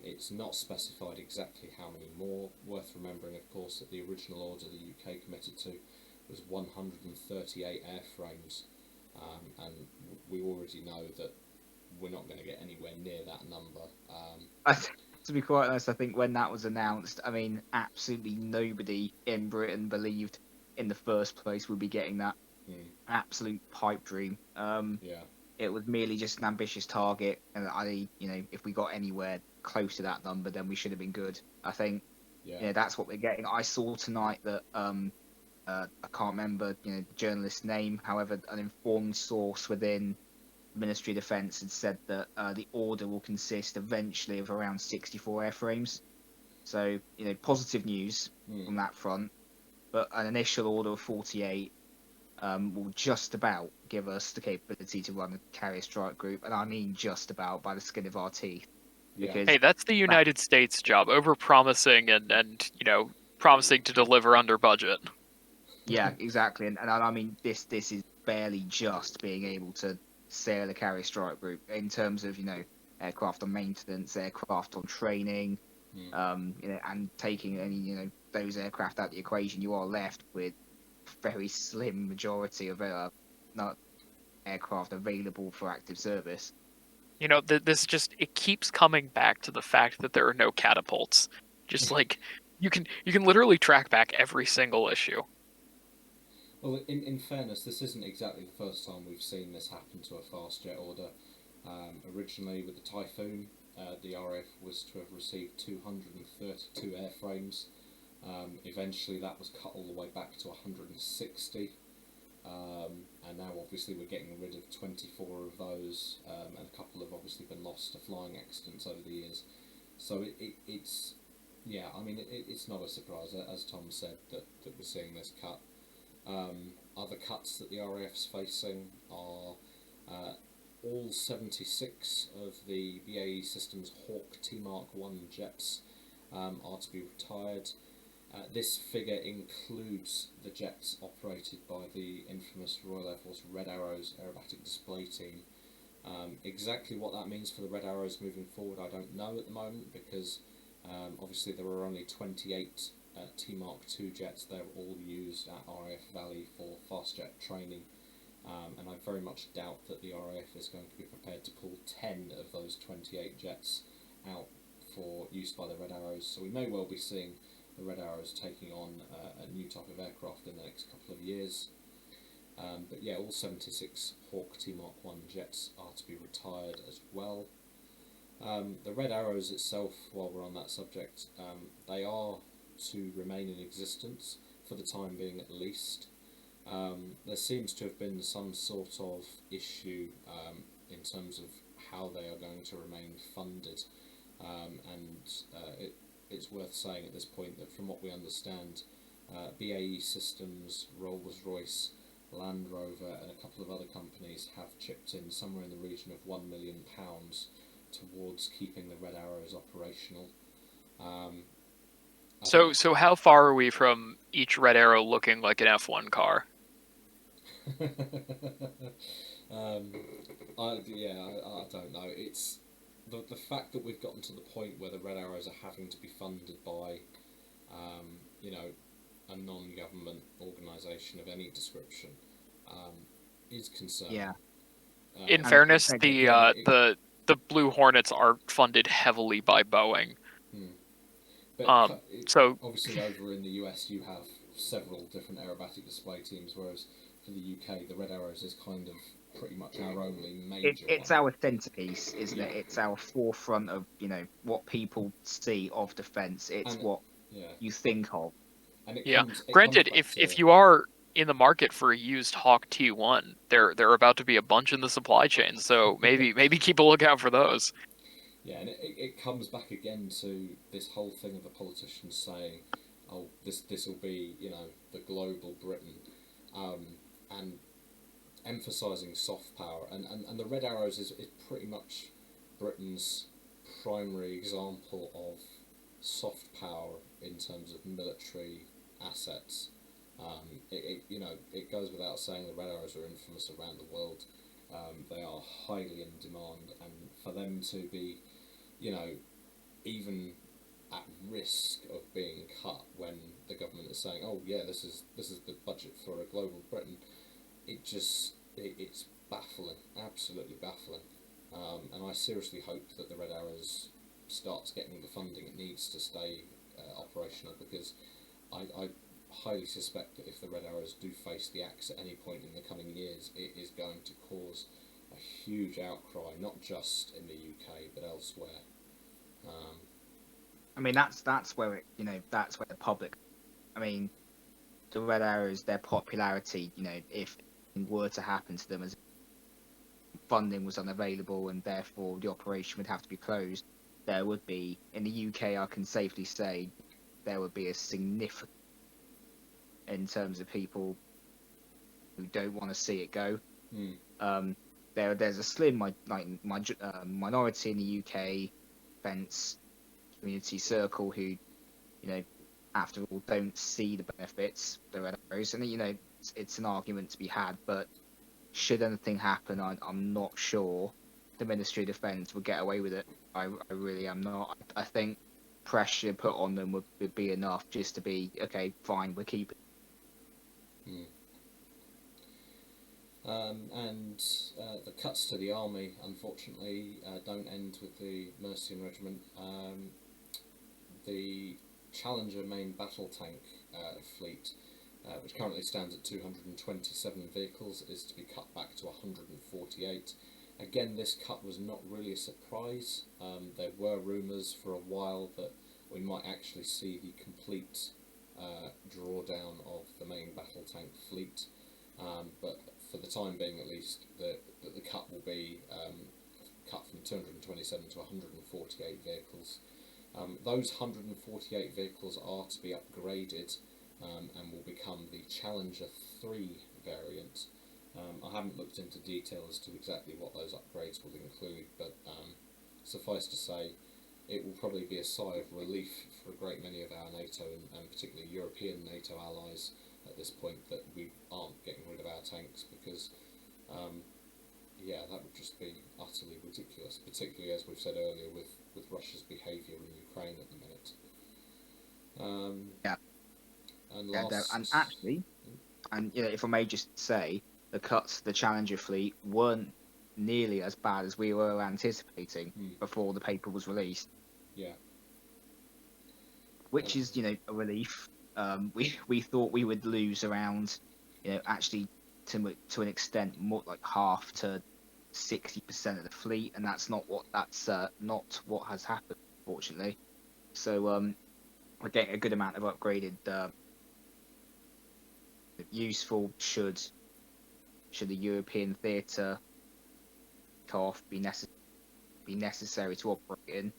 It's not specified exactly how many more. Worth remembering, of course, that the original order the UK committed to was 138 airframes, and we already know that we're not going to get anywhere near that number. To be quite honest, I think when that was announced, I mean, absolutely nobody in Britain believed in the first place we'd be getting that. Absolute pipe dream. Yeah. It was merely just an ambitious target, and if we got anywhere close to that number, then we should have been good. I think, that's what we're getting. I saw tonight that I can't remember, the journalist's name. However, an informed source within the Ministry of Defence had said that the order will consist eventually of around 64 airframes. So, positive news from that front. But an initial order of 48 will just about give us the capability to run the carrier strike group, and I mean just about, by the skin of our teeth. Because hey, that's the United States job, over-promising and promising to deliver under budget. Yeah, exactly, and I mean this is barely just being able to sail the carrier strike group in terms of aircraft on maintenance, aircraft on training, and taking any those aircraft out of the equation, you are left with very slim majority of not aircraft available for active service. This just, it keeps coming back to the fact that there are no catapults. Just like you can literally track back every single issue. Well, in fairness, this isn't exactly the first time we've seen this happen to a fast jet order. Originally with the Typhoon, the RAF was to have received 232 airframes. Eventually that was cut all the way back to 160. And now obviously we're getting rid of 24 of those, and a couple have obviously been lost to flying accidents over the years. So it's not a surprise, as Tom said, that we're seeing this cut. Other cuts that the RAF's facing are all 76 of the BAE Systems Hawk T-Mark 1 jets are to be retired. This figure includes the jets operated by the infamous Royal Air Force Red Arrows aerobatic display team. Exactly what that means for the Red Arrows moving forward, I don't know at the moment, because obviously there are only 28 T-Mark 2 jets. They're all used at RAF Valley for fast jet training, and I very much doubt that the RAF is going to be prepared to pull 10 of those 28 jets out for use by the Red Arrows. So we may well be seeing the Red Arrows taking on a new type of aircraft in the next couple of years. But yeah, all 76 Hawk T-Mark 1 jets are to be retired as well. The Red Arrows itself, while we're on that subject, they are to remain in existence for the time being at least. There seems to have been some sort of issue in terms of how they are going to remain funded, and it's worth saying at this point that from what we understand, BAE Systems, Rolls-Royce, Land Rover and a couple of other companies have chipped in somewhere in the region of £1 million towards keeping the Red Arrows operational. So how far are we from each Red Arrow looking like an F1 car? I don't know. It's the fact that we've gotten to the point where the Red Arrows are having to be funded by, a non-government organisation of any description, is concerning. Yeah. In fairness, the Blue Hornets are funded heavily by Boeing. But so obviously over in the US you have several different aerobatic display teams, whereas for the UK, the Red Arrows is kind of pretty much our only major It's one. our centerpiece, isn't it? It's our forefront of what people see of defense. It's And what yeah, you think of. and it Yeah. comes Granted, back to if you are in the market for a used Hawk T1, there are about to be a bunch in the supply chain, so maybe keep a lookout for those. yeah, and it comes back again to this whole thing of the politicians saying, "Oh, this will be the global Britain," and emphasising soft power, and the Red Arrows is pretty much Britain's primary example of soft power in terms of military assets. It goes without saying the Red Arrows are infamous around the world. They are highly in demand, and for them to be, even at risk of being cut when the government is saying, "Oh yeah, this is the budget for a global Britain," it's baffling, absolutely baffling. And I seriously hope that the Red Arrows starts getting the funding it needs to stay operational, because I highly suspect that if the Red Arrows do face the axe at any point in the coming years, it is going to cause a huge outcry, not just in the UK but elsewhere. I mean, that's where that's where the public. I mean, the Red Arrows, their popularity. If it were to happen to them as funding was unavailable and therefore the operation would have to be closed, there would be in the UK. I can safely say there would be a significant in terms of people who don't want to see it go. Mm. There's a slim minority in the UK defence community circle who, after all, don't see the benefits of the Red Arrows, and it's an argument to be had. But should anything happen, I'm not sure the Ministry of Defence would get away with it. I really am not. I think pressure put on them would be enough just to be okay. Fine, we're keeping. Mm. And the cuts to the army, unfortunately, don't end with the Mercian Regiment. The Challenger main battle tank fleet, which currently stands at 227 vehicles, is to be cut back to 148. Again, this cut was not really a surprise. There were rumours for a while that we might actually see the complete drawdown of the main battle tank fleet, but for the time being at least, the cut will be cut from 227 to 148 vehicles. Those 148 vehicles are to be upgraded and will become the Challenger 3 variant. I haven't looked into detail as to exactly what those upgrades will include, but suffice to say, it will probably be a sigh of relief for a great many of our NATO and particularly European NATO allies at this point that we aren't getting rid of our tanks, because that would just be utterly ridiculous, particularly as we've said earlier with Russia's behaviour in Ukraine at the minute. Yeah. And And actually, if I may just say, the cuts to the Challenger fleet weren't nearly as bad as we were anticipating before the paper was released. Yeah. Which is, a relief. We thought we would lose around, actually to an extent more like half to 60% of the fleet, and that's not what has happened, fortunately. So we're getting a good amount of upgraded, useful should the European theatre be necessary to operate in.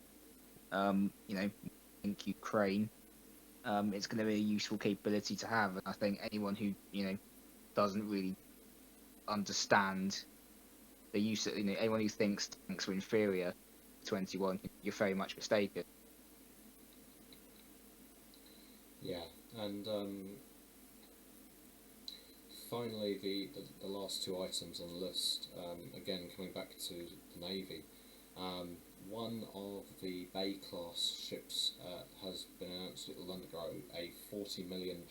In Ukraine, it's going to be a useful capability to have, and I think anyone who doesn't really understand the use of anyone who thinks tanks are inferior to 21, you're very much mistaken. Yeah, and finally, the last two items on the list, again coming back to the Navy, one of the Bay class ships has been announced it will undergo a £40 million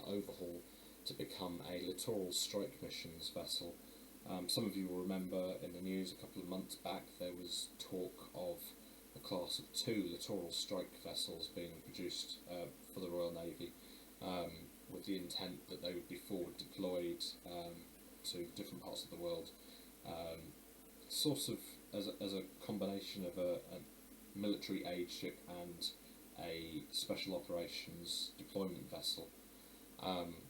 overhaul to become a littoral strike missions vessel. Some of you will remember in the news a couple of months back there was talk of a class of 2 littoral strike vessels being produced for the Royal Navy. with the intent that they would be forward deployed to different parts of the world, sort of as a combination of a military aid ship and a special operations deployment vessel.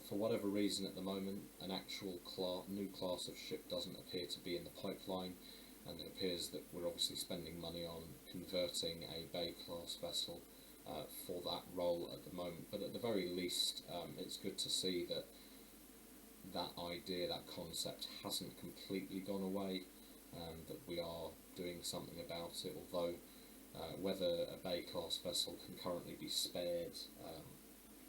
For whatever reason at the moment, an actual new class of ship doesn't appear to be in the pipeline, and it appears that we're obviously spending money on converting a Bay class vessel for that role at the moment. But at the very least, it's good to see that that idea, that concept hasn't completely gone away, that we are doing something about it, although whether a Bay class vessel can currently be spared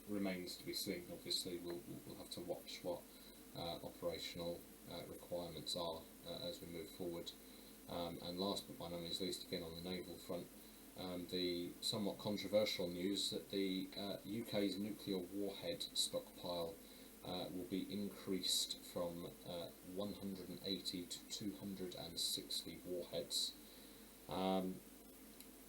remains to be seen. Obviously, we'll have to watch what operational requirements are as we move forward. And last but by no means least, again on the naval front, the somewhat controversial news that the UK's nuclear warhead stockpile will be increased from 180 to 260 warheads.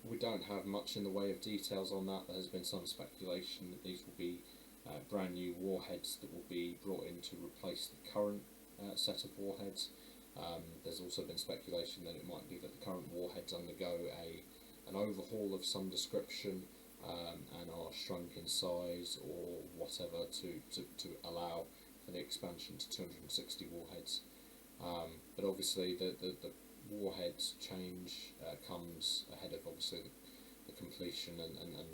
We don't have much in the way of details on that. There has been some speculation that these will be brand new warheads that will be brought in to replace the current set of warheads. There's also been speculation that it might be that the current warheads undergo an overhaul of some description and are shrunk in size or whatever to allow for the expansion to 260 warheads. But obviously the warheads change comes ahead of obviously the completion and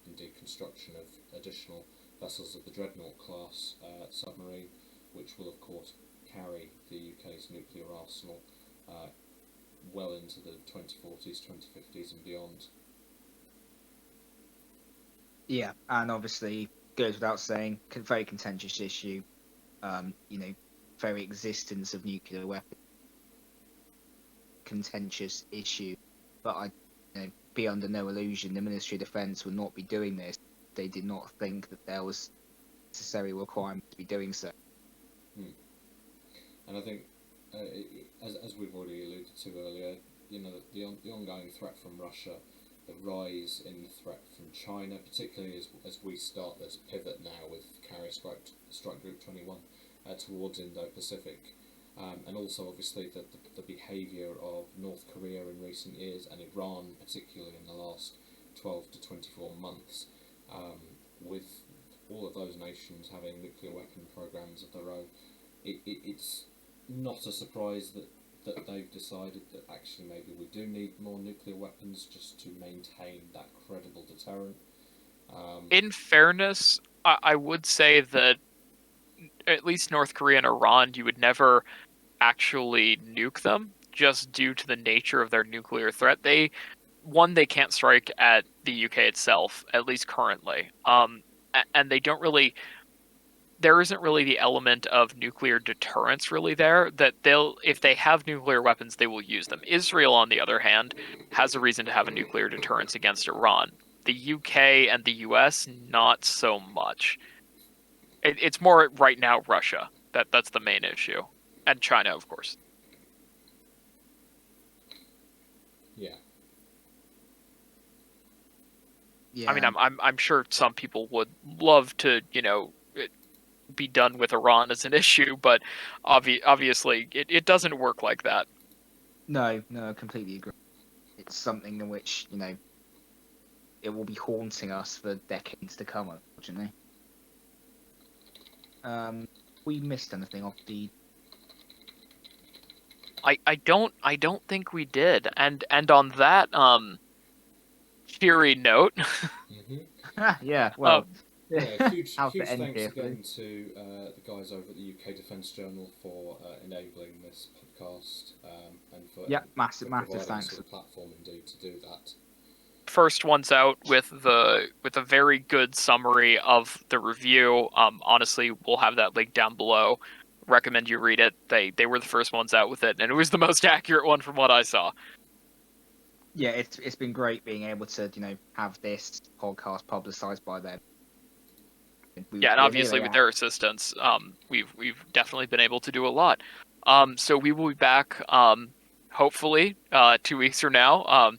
indeed construction of additional vessels of the Dreadnought class submarine, which will of course carry the UK's nuclear arsenal well into the 2040s, 2050s and beyond. Yeah, and obviously goes without saying, very contentious issue. Very existence of nuclear weapons, contentious issue. But be under no illusion, the Ministry of Defence will not be doing this. They did not think that there was necessary requirement to be doing so. And I think, as we've already alluded to earlier, the ongoing threat from Russia, the rise in the threat from China, particularly as we start this pivot now with Carrier Strike Group 21 towards Indo-Pacific, and also obviously the behaviour of North Korea in recent years and Iran, particularly in the last 12 to 24 months, with all of those nations having nuclear weapon programs of their own. It's not a surprise that they've decided that actually maybe we do need more nuclear weapons just to maintain that credible deterrent. In fairness, I would say that at least North Korea and Iran, you would never actually nuke them just due to the nature of their nuclear threat. They can't strike at the UK itself, at least currently. And they don't really. There isn't really the element of nuclear deterrence really there, that if they have nuclear weapons, they will use them. Israel, on the other hand, has a reason to have a nuclear deterrence against Iran. The UK and the US, not so much. It's more right now Russia. That's the main issue. And China, of course. Yeah. Yeah. I mean, I'm sure some people would love to, be done with Iran as an issue, but obviously it doesn't work like that. No, I completely agree. It's something in which, it will be haunting us for decades to come, unfortunately. We missed anything off the... I don't think we did. And on that cheery note, yeah, well, yeah, huge How's the thanks end here, again to the guys over at the UK Defence Journal for enabling this podcast and for massive providing thanks. us with a platform indeed to do that. first one's out with a very good summary of the review. Honestly, we'll have that link down below. Recommend you read it. They were the first ones out with it, and it was the most accurate one from what I saw. Yeah, it's been great being able to have this podcast publicized by them. And obviously with their assistance, we've definitely been able to do a lot. So we will be back hopefully 2 weeks from now.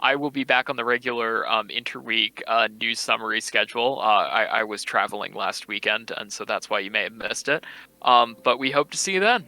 I will be back on the regular interweek news summary schedule. I was traveling last weekend, and so that's why you may have missed it. But we hope to see you then.